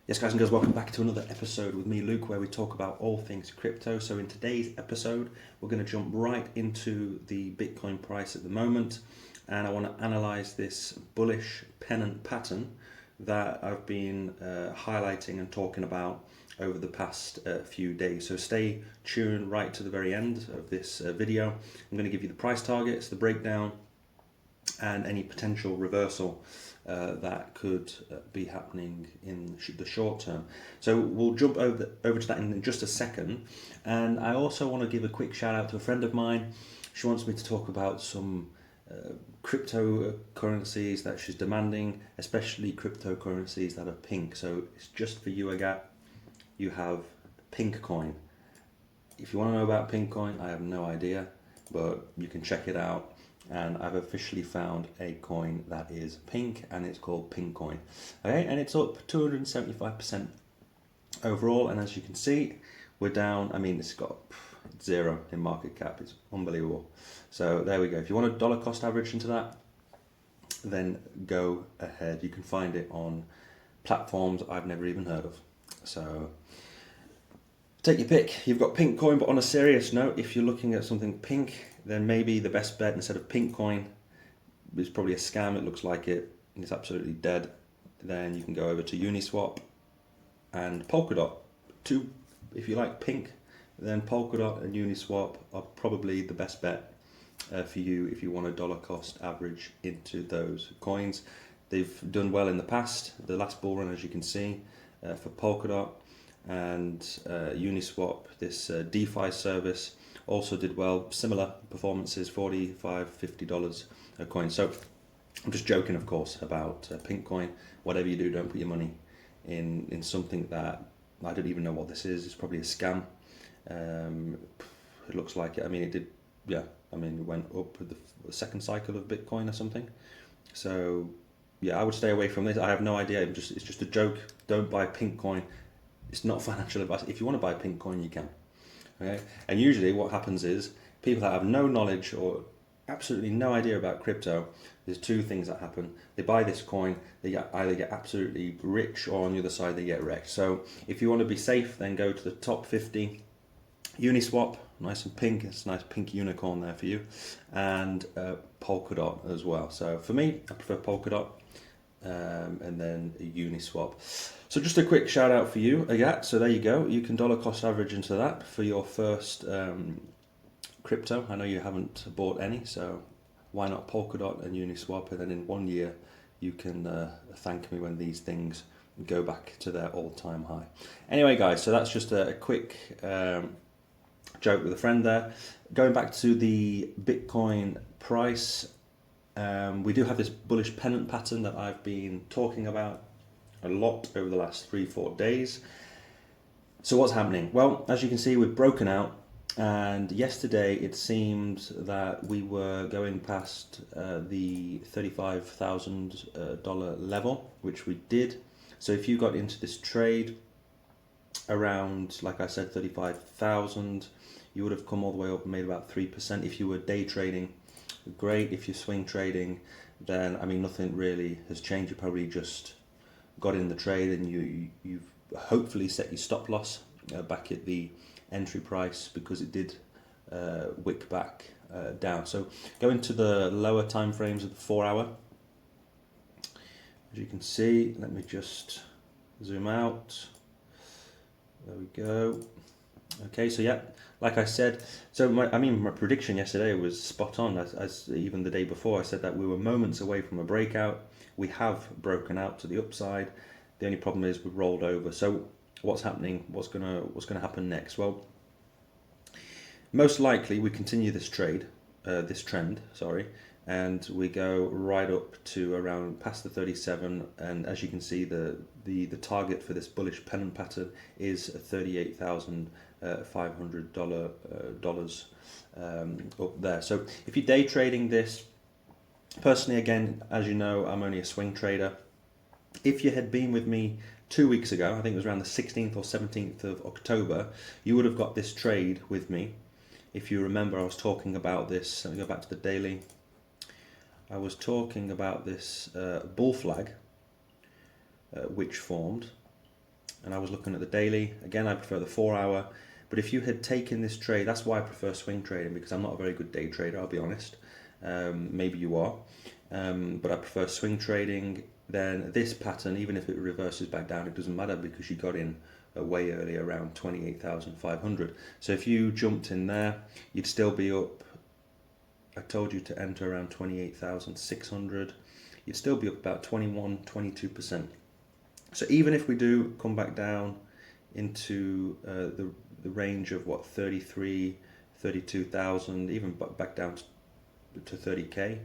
Yes, guys and girls, welcome back to another episode with me, Luke, where we talk about all things crypto. So in today's episode, we're going to jump right into the Bitcoin price at the moment, and I want to analyze this bullish pennant pattern that I've been highlighting and talking about over the past few days. So stay tuned right to the very end of this video. I'm going to give you the price targets, the breakdown, and any potential reversal that could be happening in the short term. So we'll jump over to that in just a second. And I also want to give a quick shout out to a friend of mine. She wants me to talk about some cryptocurrencies that she's demanding, especially cryptocurrencies that are pink. So it's just for you, Agat. You have PinkCoin. If you want to know about PinkCoin, I have no idea, but you can check it out. And I've officially found a coin that is pink, and it's called PinkCoin. Okay, and it's up 275% overall, and as you can see, we're down. I mean, it's got zero in market cap. It's unbelievable. So there we go. If you want a dollar cost average into that, then go ahead. You can find it on platforms I've never even heard of. So take your pick. You've got PinkCoin, but on a serious note, if you're looking at something pink, then maybe the best bet instead of PinkCoin is probably a scam. It looks like it. It's absolutely dead. Then you can go over to Uniswap and Polkadot. If you like pink, then Polkadot and Uniswap are probably the best bet for you if you want a dollar cost average into those coins. They've done well in the past. The last bull run, as you can see, for Polkadot and Uniswap, this DeFi service, also did well. Similar performances, $45, $50 a coin. So I'm just joking, of course, about PinkCoin. Whatever you do, don't put your money in something that I don't even know what this is. It's probably a scam. It looks like it. I mean, it did. Yeah. I mean, it went up with the second cycle of Bitcoin or something. So yeah, I would stay away from this. I have no idea. It's just a joke. Don't buy PinkCoin. It's not financial advice. If you want to buy PinkCoin, you can. Okay? And usually what happens is people that have no knowledge or absolutely no idea about crypto, there's two things that happen. They buy this coin, they either get absolutely rich, or on the other side they get wrecked. So if you want to be safe, then go to the top 50. Uniswap, nice and pink, it's a nice pink unicorn there for you, and Polkadot as well. So for me, I prefer Polkadot, and then Uniswap. So just a quick shout out for you, Agat. So there you go. You can dollar cost average into that for your first crypto. I know you haven't bought any, so why not Polkadot and Uniswap? And then in 1 year, you can thank me when these things go back to their all-time high. Anyway, guys, so that's just a quick joke with a friend there. Going back to the Bitcoin price, we do have this bullish pennant pattern that I've been talking about a lot over the last 3-4 days. So what's happening? Well, as you can see, we've broken out, and yesterday it seemed that we were going past the $35,000 level, which we did. So if you got into this trade around, like I said, 35,000, you would have come all the way up and made about 3%. If you were day trading, great. If you're swing trading, then I mean, nothing really has changed. You probably just got in the trade, and you've hopefully set your stop loss back at the entry price, because it did wick back down. So go into the lower time frames of the 4 hour. As you can see, let me just zoom out. There we go. Okay, so yeah, like I said, so my prediction yesterday was spot on. As even the day before, I said that we were moments away from a breakout. We have broken out to the upside. The only problem is we've rolled over. So what's happening? What's gonna happen next? Well, most likely we continue this trend, and we go right up to around past the 37. And as you can see, the target for this bullish pennant pattern is $38,500 up there. So if you're day trading this, personally, again, as you know, I'm only a swing trader. If you had been with me 2 weeks ago, I think it was around the 16th or 17th of October, you would have got this trade with me. If you remember, I was talking about this. Let me go back to the daily. I was talking about this bull flag, which formed, and I was looking at the daily. Again, I prefer the 4 hour. But if you had taken this trade, that's why I prefer swing trading, because I'm not a very good day trader, I'll be honest. Maybe you are. But I prefer swing trading. Then this pattern, even if it reverses back down, it doesn't matter because you got in way early, around 28,500. So if you jumped in there, you'd still be up. I told you to enter around 28,600. You'd still be up about 21, 22%. So even if we do come back down into the range of what, 33, 32,000, even back down to 30k,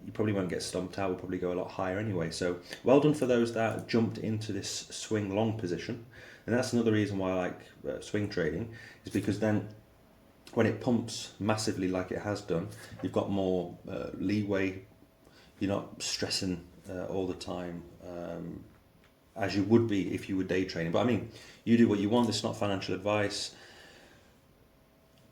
you probably won't get stumped out. We'll probably go a lot higher anyway. So well done for those that jumped into this swing long position. And that's another reason why I like swing trading, is because then when it pumps massively like it has done, you've got more leeway. You're not stressing all the time as you would be if you were day trading. But I mean, you do what you want. It's not financial advice.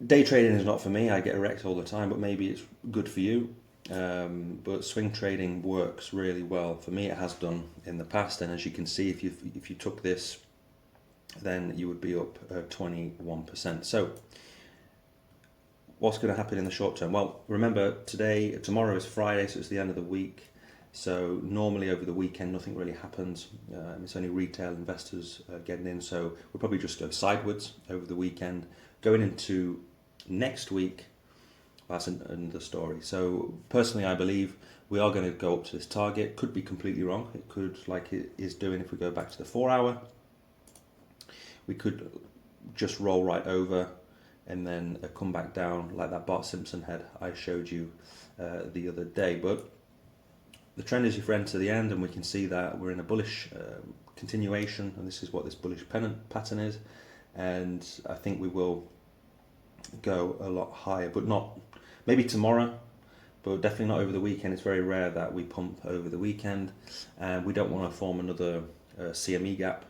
Day trading is not for me. I get wrecked all the time, but maybe it's good for you. But swing trading works really well for me. It has done in the past, and as you can see, if you took this, then you would be up 21%. So what's going to happen in the short term? Well, remember tomorrow is Friday, so it's the end of the week. So normally over the weekend nothing really happens. It's only retail investors getting in, so we'll probably just go sideways over the weekend. Going into next week, that's another story. So personally, I believe we are going to go up to this target. Could be completely wrong. It could, like it is doing if we go back to the 4 hour, we could just roll right over and then come back down like that Bart Simpson head I showed you the other day. But the trend is your friend to the end, and we can see that we're in a bullish continuation, and this is what this bullish pattern is. And I think we will go a lot higher, but not maybe tomorrow, but definitely not over the weekend. It's very rare that we pump over the weekend, and we don't want to form another CME gap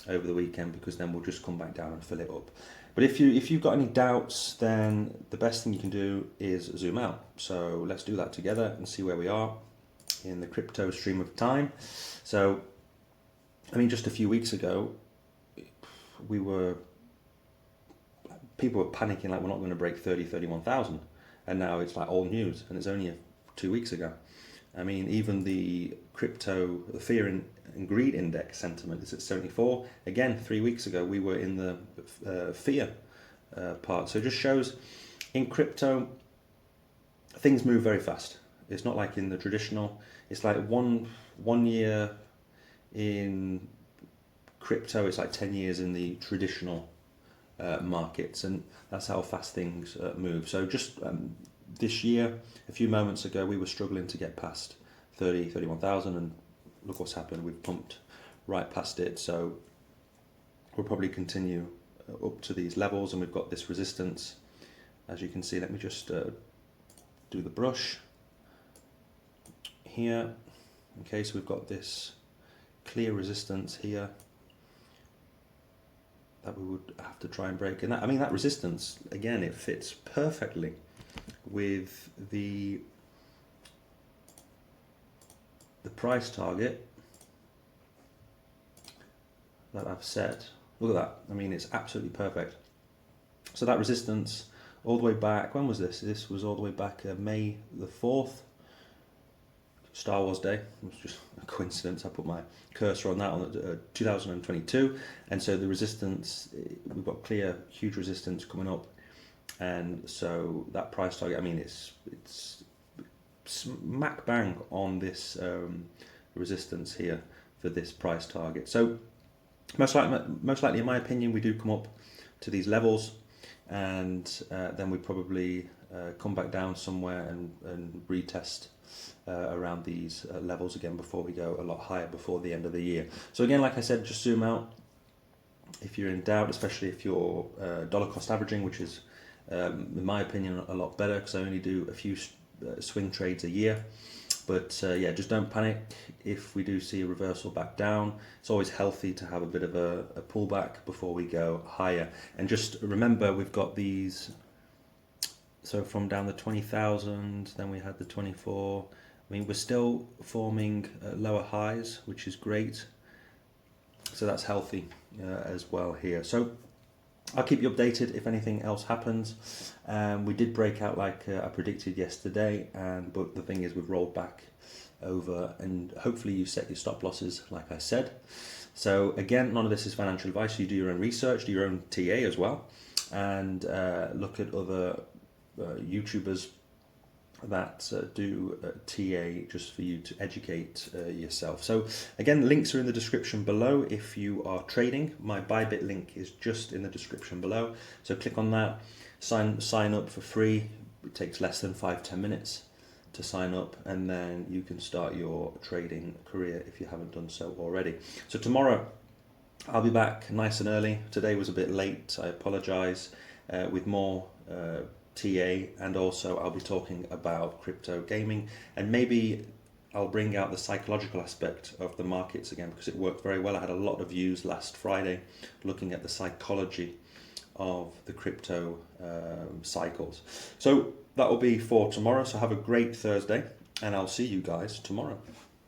over the weekend, because then we'll just come back down and fill it up. But if you've got any doubts, then the best thing you can do is zoom out. So let's do that together and see where we are in the crypto stream of time. So I mean, just a few weeks ago, people were panicking like we're not going to break 31,000, and now it's like old news, and it's only 2 weeks ago. I mean, even the fear and greed index sentiment is at 74. Again, 3 weeks ago we were in the fear part. So it just shows in crypto things move very fast. It's not like in the traditional. It's like one year in crypto, it's like 10 years in the traditional markets, and that's how fast things move. So just this year, a few moments ago, we were struggling to get past 31,000, and look what's happened. We've pumped right past it. So we'll probably continue up to these levels, and we've got this resistance, as you can see. Let me just do the brush here. Okay, so we've got this clear resistance here that we would have to try and break. And that, I mean, that resistance, again, it fits perfectly with the price target that I've set. Look at that. I mean, it's absolutely perfect. So that resistance all the way back, when was this? This was all the way back May the 4th, Star Wars Day. It was just a coincidence. I put my cursor on that on 2022. And so the resistance, we've got clear, huge resistance coming up. And so that price target, I mean, it's smack bang on this resistance here for this price target. So most likely, in my opinion, we do come up to these levels, and then we probably come back down somewhere and retest around these levels again before we go a lot higher before the end of the year. So again, like I said, just zoom out if you're in doubt, especially if you're dollar cost averaging, which is, in my opinion, a lot better, because I only do a few swing trades a year. But yeah, just don't panic if we do see a reversal back down. It's always healthy to have a bit of a pullback before we go higher. And just remember, we've got these, so from down the 20,000, then we had the 24. I mean, we're still forming lower highs, which is great. So that's healthy as well here. So I'll keep you updated if anything else happens. We did break out like I predicted yesterday, but the thing is we've rolled back over, and hopefully you set your stop losses like I said. So again, none of this is financial advice. You do your own research, do your own TA as well, and look at other YouTubers that do TA just for you to educate yourself. So again, links are in the description below. If you are trading, my Bybit link is just in the description below. So click on that, sign up for free. It takes less than 5-10 minutes to sign up, and then you can start your trading career if you haven't done so already. So tomorrow I'll be back nice and early. Today was a bit late, I apologize, with more TA, and also I'll be talking about crypto gaming, and maybe I'll bring out the psychological aspect of the markets again, because it worked very well. I had a lot of views last Friday looking at the psychology of the crypto cycles. So that will be for tomorrow. So have a great Thursday, and I'll see you guys tomorrow.